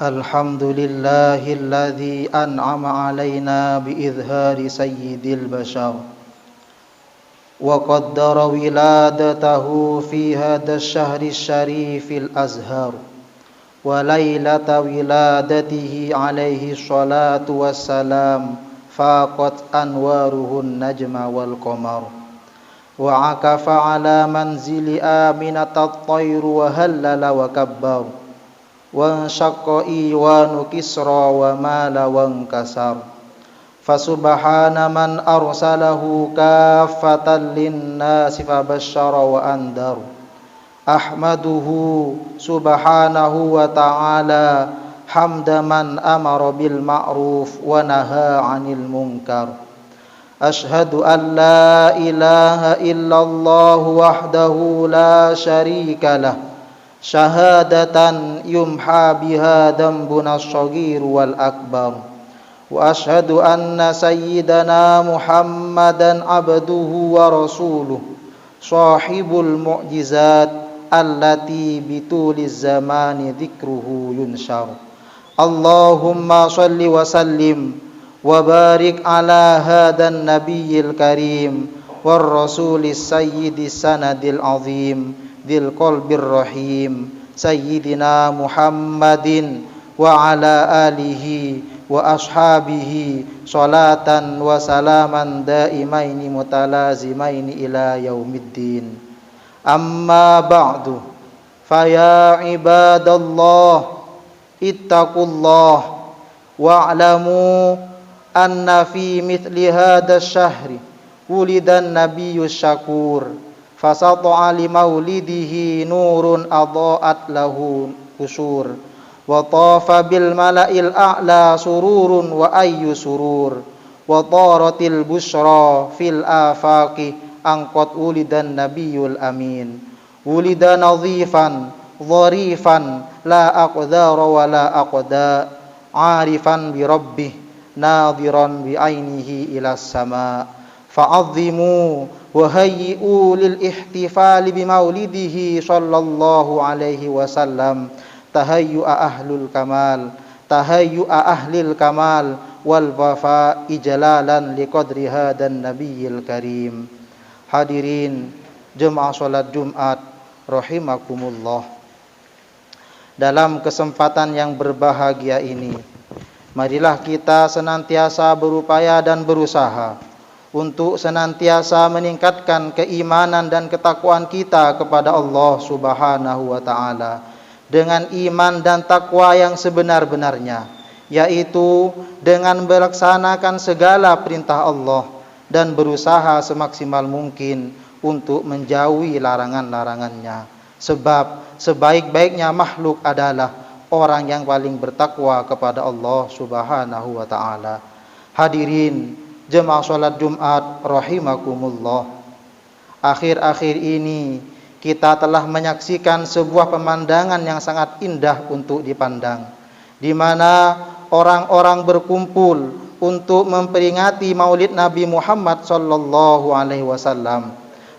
الحمد لله الذي أنعم علينا بإظهار سيد البشر وقدر ولادته في هذا الشهر الشريف الأزهر وليلة ولادته عليه الصلاة والسلام فاقت أنواره النجم والقمر وعكف على منزل آمنة الطير وهلل وكبر وانشق إيوان كسرى ومال وانكسر فسبحان من أرسله كافة للناس فبشر وأنذر أحمده سبحانه وتعالى حمد من أمر بالمعروف ونهى عن المنكر أشهد أن لا إله إلا الله وحده لا شريك له شهادة يمحى بها ذنبنا الصغير والأكبر وأشهد أن سيدنا محمدا عبده ورسوله صاحب المعجزات التي بطول الزمان ذكره ينشر اللهم صل وسلم وبارك على هذا النبي الكريم والرسول السيد السند العظيم ذي القلب الرحيم سيدنا محمد وعلى آله وأصحابه صلاة وسلاما دائمين متلازمين إلى يوم الدين أما بعد فيا عباد الله اتقوا الله واعلموا أن في مثل هذا الشهر ولد النبي الشكور فسطع لمولده نور أضاءت له قصور وطاف بالملأ الأعلى سرور وأي سرور وطارت البشرى في الآفاق أن قد ولد النبي الأمين ولد نظيفا ظريفا لا أقدار ولا أقداء عارفا بربه ناظرا بعينه إلى السماء فعظموا وهيئوا للاحتفال بمولده صلى الله عليه وسلم تهيؤ أهل الكمال والوفاء إجلالا لقدر هذا النبي الكريم. Hadirin jemaah salat Jumat rahimakumullah. Dalam kesempatan yang berbahagia ini, marilah kita senantiasa berupaya dan berusaha untuk senantiasa meningkatkan keimanan dan ketakwaan kita kepada Allah Subhanahu wa taala dengan iman dan takwa yang sebenar-benarnya, yaitu dengan melaksanakan segala perintah Allah dan berusaha semaksimal mungkin untuk menjauhi larangan-larangannya. Sebab sebaik-baiknya makhluk adalah orang yang paling bertakwa kepada Allah Subhanahu wa taala. Hadirin jemaah salat Jumat rahimakumullah. Akhir-akhir ini kita telah menyaksikan sebuah pemandangan yang sangat indah untuk dipandang, di mana orang-orang berkumpul untuk memperingati Maulid Nabi Muhammad sallallahu alaihi wasallam.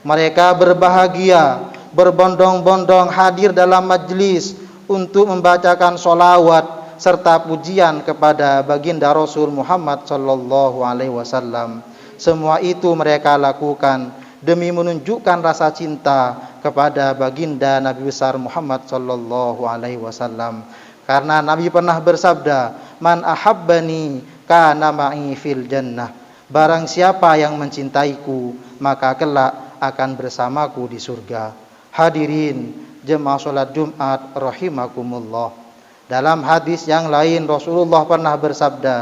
Mereka berbahagia, berbondong-bondong hadir dalam majlis untuk membacakan sholawat serta pujian kepada baginda Rasul Muhammad sallallahu alaihi wasallam. Semua itu mereka lakukan demi menunjukkan rasa cinta kepada baginda Nabi besar Muhammad sallallahu alaihi wasallam. Karena Nabi pernah bersabda, "Man ahabbani kana ma'i fil jannah." Barang siapa yang mencintaiku, maka kelak akan bersamaku di surga. Hadirin jemaah salat Jumat rahimakumullah. Dalam hadis yang lain Rasulullah pernah bersabda,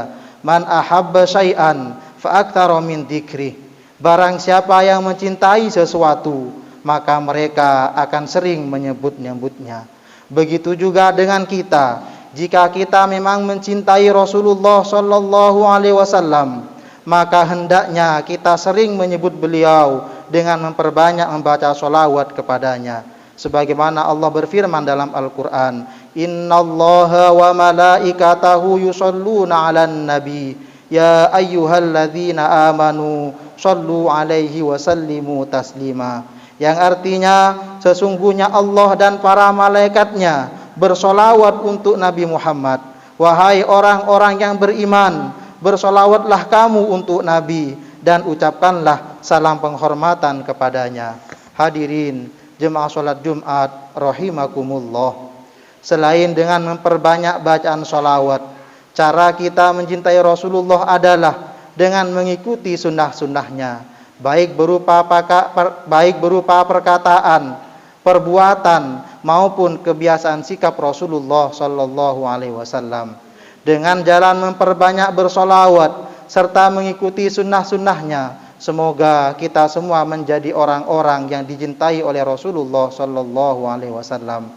"Man ahabba syai'an fa aktsara min dzikri." Barang siapa yang mencintai sesuatu, maka mereka akan sering menyebut-nyebutnya. Begitu juga dengan kita. Jika kita memang mencintai Rasulullah sallallahu alaihi wasallam, maka hendaknya kita sering menyebut beliau dengan memperbanyak membaca sholawat kepadanya. Sebagaimana Allah berfirman dalam Al-Quran, "Innallaha wa malaikatahu yusholluna 'alan nabi, ya ayyuhalladzina amanu shollu 'alaihi wa sallimu taslima." Yang artinya sesungguhnya Allah dan para malaikatnya bersolawat untuk Nabi Muhammad. Wahai orang-orang yang beriman, bersolawatlah kamu untuk Nabi dan ucapkanlah salam penghormatan kepadanya. Hadirin jemaah sholat Jumat rahimakumullah. Selain dengan memperbanyak bacaan sholawat, cara kita mencintai Rasulullah adalah dengan mengikuti sunnah-sunnahnya, baik berupa perkataan, perbuatan maupun kebiasaan sikap Rasulullah sallallahu alaihi wasallam. Dengan jalan memperbanyak bersolawat serta mengikuti sunnah-sunnahnya, semoga kita semua menjadi orang-orang yang dicintai oleh Rasulullah sallallahu alaihi wasallam.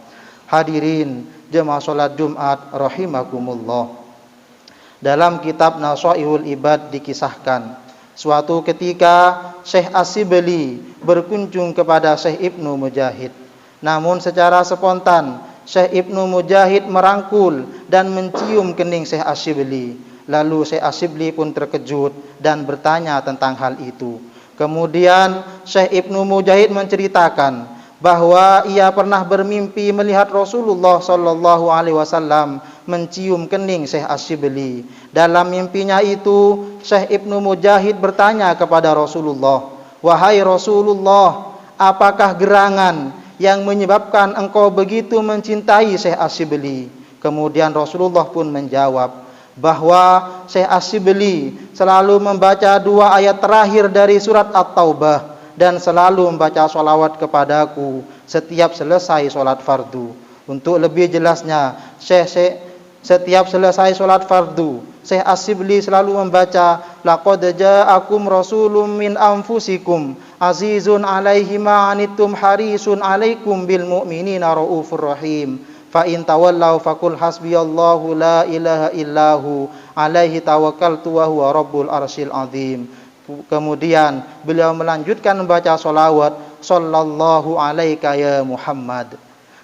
Hadirin jemaah salat Jumat rahimakumullah. Dalam kitab Nasaihul Ibad dikisahkan, suatu ketika Syekh Asyibli berkunjung kepada Syekh Ibnu Mujahid. Namun secara spontan Syekh Ibnu Mujahid merangkul dan mencium kening Syekh Asyibli. Lalu Syekh Asyibli pun terkejut dan bertanya tentang hal itu. Kemudian Syekh Ibnu Mujahid menceritakan bahwa ia pernah bermimpi melihat Rasulullah sallallahu alaihi wasallam mencium kening Syekh Asyibli. Dalam mimpinya itu, Syekh Ibnu Mujahid bertanya kepada Rasulullah, "Wahai Rasulullah, apakah gerangan yang menyebabkan engkau begitu mencintai Syekh Asyibli?" Kemudian Rasulullah pun menjawab bahwa Syekh Asyibli selalu membaca 2 ayat terakhir dari surat At-Taubah dan selalu membaca sholawat kepadaku setiap selesai sholat fardu. Untuk lebih jelasnya, setiap selesai sholat fardu, Syekh Asyibli selalu membaca, "Laqad ja'akum rasulun min anfusikum azizun 'alaihi ma 'anittum harisun 'alaikum bil mu'minina raufur rahim. Fa in tawallaw faqul hasbiyallahu la ilaha illahu 'alaihi tawakkaltu wa huwa rabbul arsyil azim." Kemudian beliau melanjutkan membaca sholawat, "Sallallahu alaika ya Muhammad."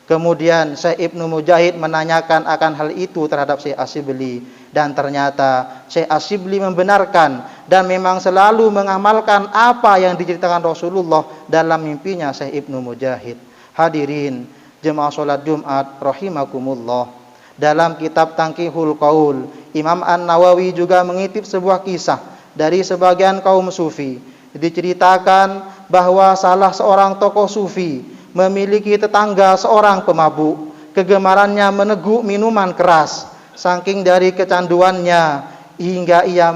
Kemudian Syekh Ibnu Mujahid menanyakan akan hal itu terhadap Syekh Asyibli, dan ternyata Syekh Asyibli membenarkan dan memang selalu mengamalkan apa yang diceritakan Rasulullah dalam mimpinya Syekh Ibnu Mujahid. Hadirin jemaah salat Jumat rahimakumullah. Dalam kitab Tanqihul Qaul, Imam An-Nawawi juga mengutip sebuah kisah dari sebagian kaum sufi. Diceritakan bahwa salah seorang tokoh sufi memiliki tetangga seorang pemabuk. Kegemarannya meneguk minuman keras. Saking dari kecanduannya hingga ia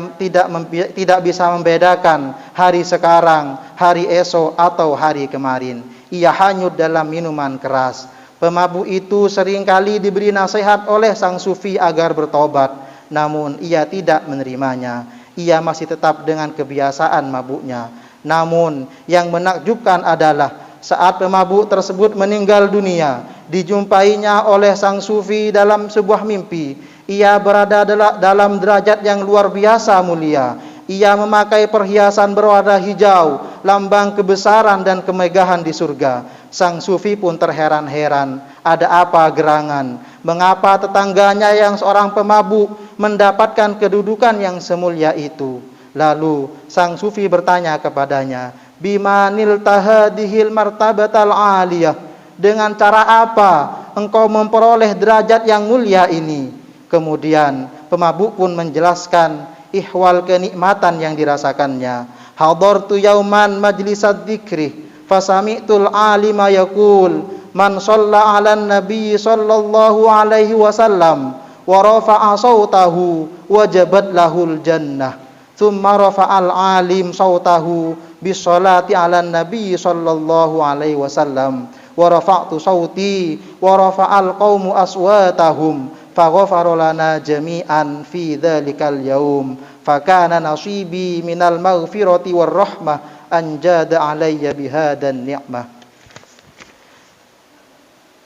tidak bisa membedakan hari sekarang, hari esok atau hari kemarin. Ia hanyut dalam minuman keras. Pemabuk itu seringkali diberi nasihat oleh sang sufi agar bertobat, namun ia tidak menerimanya. Ia masih tetap dengan kebiasaan mabuknya. Namun yang menakjubkan adalah saat pemabuk tersebut meninggal dunia, dijumpainya oleh sang sufi dalam sebuah mimpi. Ia berada dalam derajat yang luar biasa mulia. Ia memakai perhiasan berwarna hijau, lambang kebesaran dan kemegahan di surga. Sang sufi pun terheran-heran, ada apa gerangan? Mengapa tetangganya yang seorang pemabuk mendapatkan kedudukan yang semulia itu? Lalu sang sufi bertanya kepadanya, "Bimanil tahadihil martabatal aliyah?" Dengan cara apa engkau memperoleh derajat yang mulia ini? Kemudian pemabuk pun menjelaskan ihwal kenikmatan yang dirasakannya. "Hadartu yauman majlisad dzikri fasami'tul alima yaqul man shalla 'alan nabiy sallallahu alaihi wasallam wa rafa'a sautahu wajabat lahul jannah. Tsumma rafa'al alim sautahu bis sholati 'alan nabiy sallallahu alaihi wasallam wa rafa'tu sauti wa rafa'al qaumu aswatahum faghafara lana jami'an fi dzalikal yaum fakana nasibi minal maghfirati war rahmah anjada alayya bihadan ni'mah."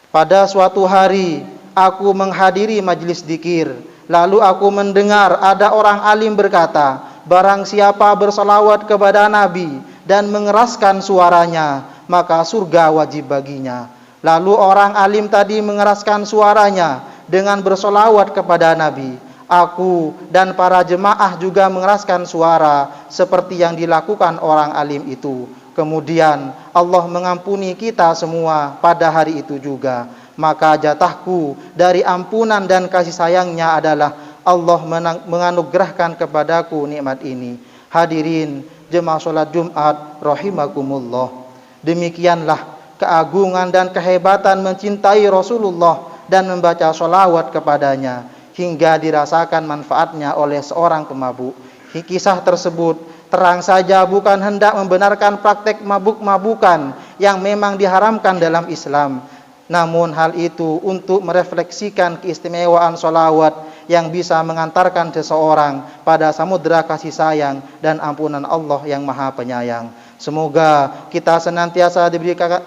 Pada suatu hari aku menghadiri majlis dzikir, lalu aku mendengar ada orang alim berkata, "Barang siapa bersalawat kepada Nabi dan mengeraskan suaranya, maka surga wajib baginya." Lalu orang alim tadi mengeraskan suaranya dengan bersolawat kepada Nabi. Aku dan para jemaah juga mengeraskan suara seperti yang dilakukan orang alim itu. Kemudian Allah mengampuni kita semua pada hari itu juga. maka jatahku dari ampunan dan kasih sayangnya adalah Allah menganugerahkan kepadaku nikmat ini. Hadirin jemaah salat Jumat rahimakumullah. Demikianlah keagungan dan kehebatan mencintai Rasulullah dan membaca sholawat kepadanya hingga dirasakan manfaatnya oleh seorang pemabuk. Kisah tersebut terang saja bukan hendak membenarkan praktek mabuk-mabukan yang memang diharamkan dalam Islam. Namun hal itu untuk merefleksikan keistimewaan sholawat yang bisa mengantarkan seseorang pada samudera kasih sayang dan ampunan Allah yang Maha Penyayang. Semoga kita senantiasa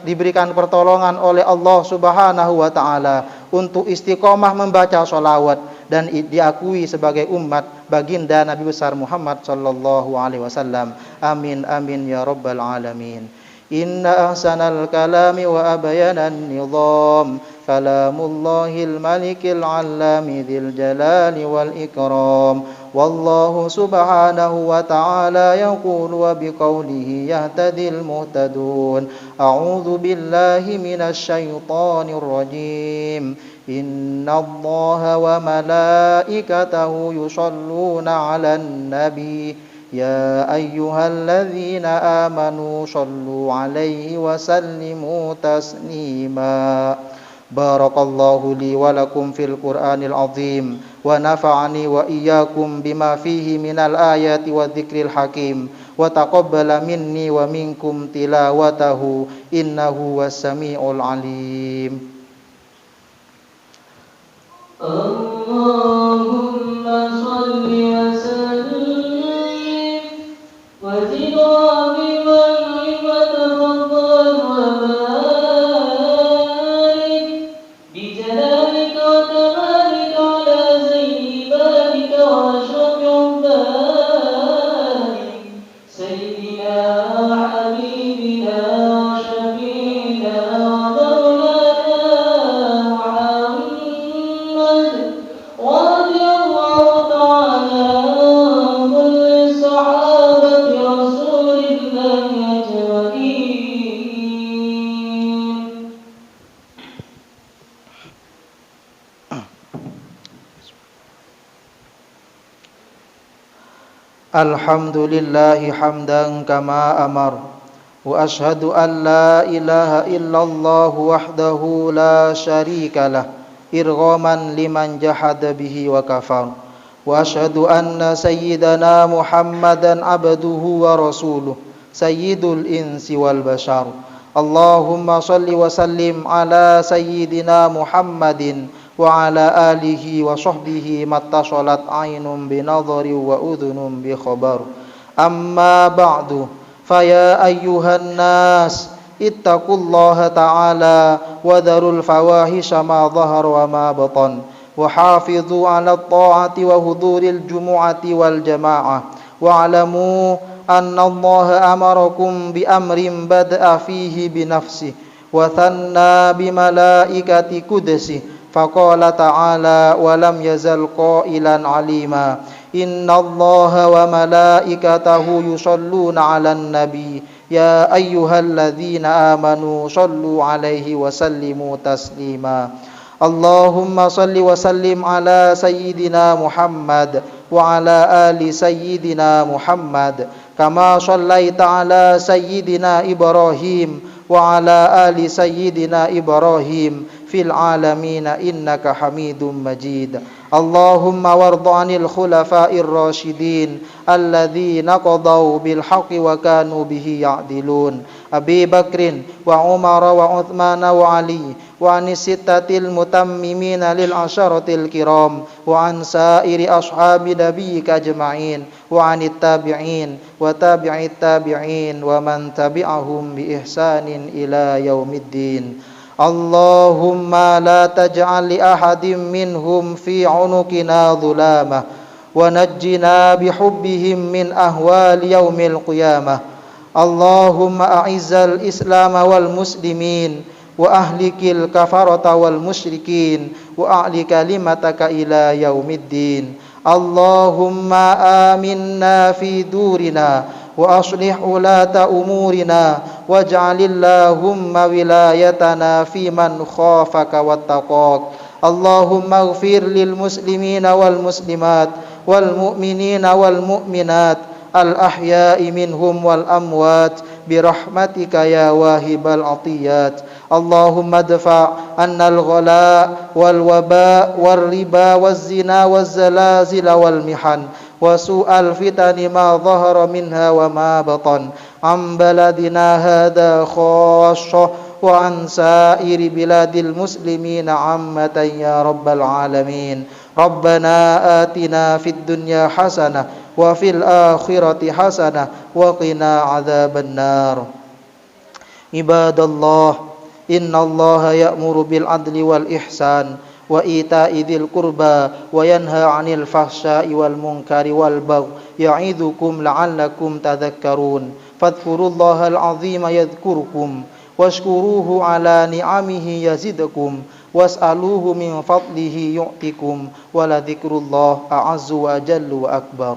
diberikan pertolongan oleh Allah Subhanahu wa taala untuk istiqomah membaca sholawat dan diakui sebagai umat baginda Nabi besar Muhammad sallallahu alaihi wasallam. Amin amin ya rabbal alamin. Inna ahsanal kalami wa abyanan nizam kalamullahil malikil allami dzil jalali wal ikram. Wallahu subhanahu wa ta'ala yaqulu wa biqaulihi yahtadil muhtadun. A'udzu billahi minasy syaithanir rajim. Innallaha wa malaikatahu yusholluna 'alan nabi ya ayyuhalladzina amanu shallu 'alaihi wa sallimu taslima. Barakallahu li wa lakum fil Qur'anil azim wa nafa'ani wa iyyakum bima fihi minal ayati wa dzikril hakim wa taqabbala minni wa minkum tilawatahu innahu was-sami'ul alim. Allahumma shalli wa sallim wa zid wa barik wa tafaddal wa barik bi jalalika wa kamalika ala sayyidi barika wa ashrafi barik sayyidina habibina shafiina wa Alhamdulillahi hamdan kama amar wa ashhadu an la ilaha illallah wahdahu la syarikalah irghaman liman jahada bihi wa kafar wa ashhadu anna sayyidana Muhammadan abduhu wa rasuluh sayyidul insi wal bashar. Allahumma salli wa sallim ala sayyidina Muhammadin wa ala alihi wa sahbihi mattasalat aynun binadhari wa udhunun bi khabar. Amma ba'du, faya ayyuhan nas ittaqullaha ta'ala wa dharul fawahisha ma dhahara wa ma batan wa hafidhu 'ala at-ta'ati wa huduril jumu'ati wal jama'ah wa 'alamu anna Allah amarakum bi amrin bada'a fihi bi nafsihi wa thanna bi malaikati qudsihi. Faqala ta'ala wa lam yazal qailan 'alima innallaha wa malaikatahu yusholluna 'alan nabi ya ayyuhalladzina amanu shallu 'alaihi wa sallimu taslima. Allahumma salli wa sallim ala sayyidina Muhammad wa ala ali sayyidina Muhammad kama shallaita ala sayyidina Ibrahim wa ala ali sayyidina Ibrahim fil alamina innaka hamidum majid. Allahumma warda 'anil khulafa'ir rasyidin alladzina qadaw bil haqqi wa kanu bihi ya'dilun. Abi Bakrin wa Umar wa Uthman wa Ali wa anis sittatil mutammimina lil asharatil kiram wa an sairi ashabi nabiyyika ajma'in wa anit tabi'in wa tabi'it tabi'in wa man tabi'ahum bi ihsanin ila yaumiddin. Allahumma la taj'al li ahadin minhum fi 'unuqina dhulama wa najjina bihubbihim min ahwali yaumil qiyamah. Allahumma a'izzal islam wal muslimin wa ahlikil kafarata wal musyrikin wa a'li kalimataka ila yaumiddin. Allahumma aminna fi durina وأصلح ولاة أمورنا واجعل اللهم ولايتنا في من خافك واتقاك اللهم اغفر للمسلمين والمسلمات والمؤمنين والمؤمنات الأحياء منهم والأموات برحمتك يا واهب العطيات اللهم ادفع عنا الغلاء والوباء والربا والزنا والزلازل والمحن وسوء الفتن ما ظهر منها وما بطن عن بلدنا هذا خاصة وعن سائر بلاد المسلمين عامة يا رب العالمين ربنا آتنا في الدنيا حسنة وفي الآخرة حسنة وقنا عذاب النار عباد الله إن الله يأمر بالعدل والإحسان وإيتاء ذي القربى وينهى عن الفحشاء والمنكر والبغي يعظكم لعلكم تذكرون فاذكروا الله العظيم يذكركم واشكروه على نعمه يزدكم واسألوه من فضله يعطكم ولذكر الله أعز وأجل وأكبر